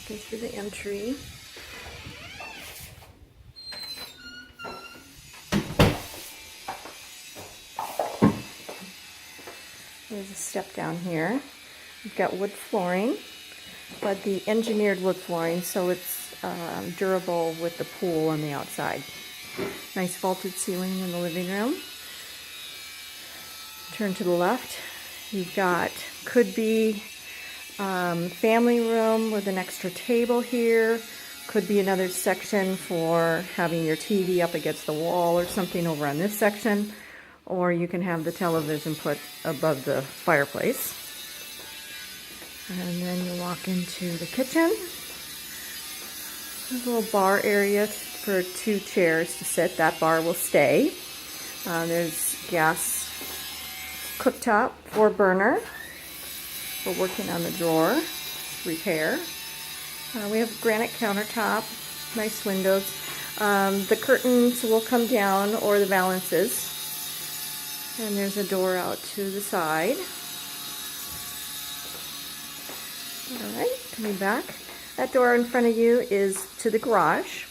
Walking through the entry. There's a step down here. We've got wood flooring, but the engineered wood flooring, so it's durable with the pool on the outside. Nice vaulted ceiling in the living room. Turn to the left. You've got, could be family room with an extra table here. Could be another section for having your TV up against the wall or something over on this section. Or you can have the television put above the fireplace. And then you walk into the kitchen. There's a little bar area for 2 chairs to sit. That bar will stay. There's gas cooktop, 4-burner. We're working on the drawer repair. We have granite countertop, nice windows. The curtains will come down, or the valances. And there's a door out to the side. All right, coming back. That door in front of you is to the garage.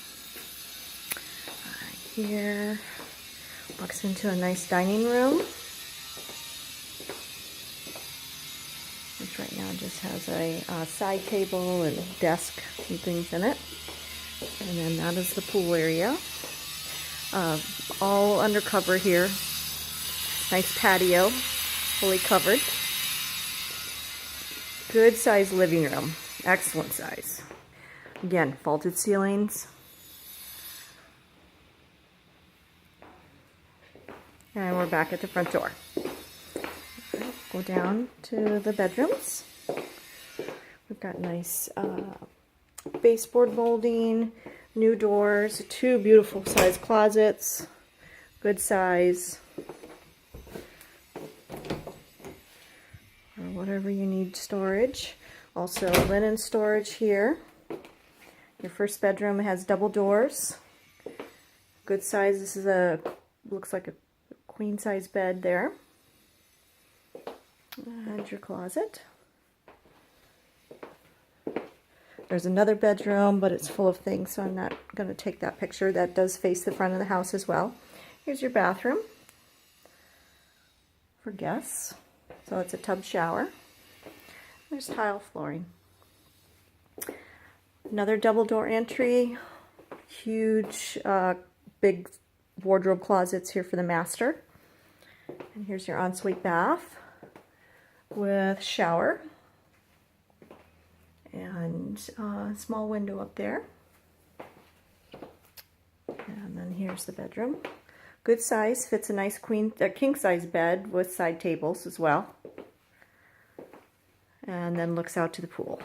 Here, walks into a nice dining room, which right now just has a side table and a desk and things in it. And then that is the pool area. All under cover here. Nice patio, fully covered. Good size living room, excellent size. Again, vaulted ceilings. And we're back at the front door. Right, go down to the bedrooms. We've got nice baseboard molding, new doors, 2 beautiful size closets, good size. Or whatever you need storage. Also linen storage here. Your first bedroom has double doors. Good size. This is looks like a queen size bed there. And your closet. There's another bedroom, but it's full of things, so I'm not going to take that picture. That does face the front of the house as well. Here's your bathroom for guests. So it's a tub shower. There's tile flooring. Another double door entry. Huge, big wardrobe closets here for the master. And here's your ensuite bath with shower. And a small window up there. And then here's the bedroom. Good size, fits a nice king size bed with side tables as well. And then looks out to the pool.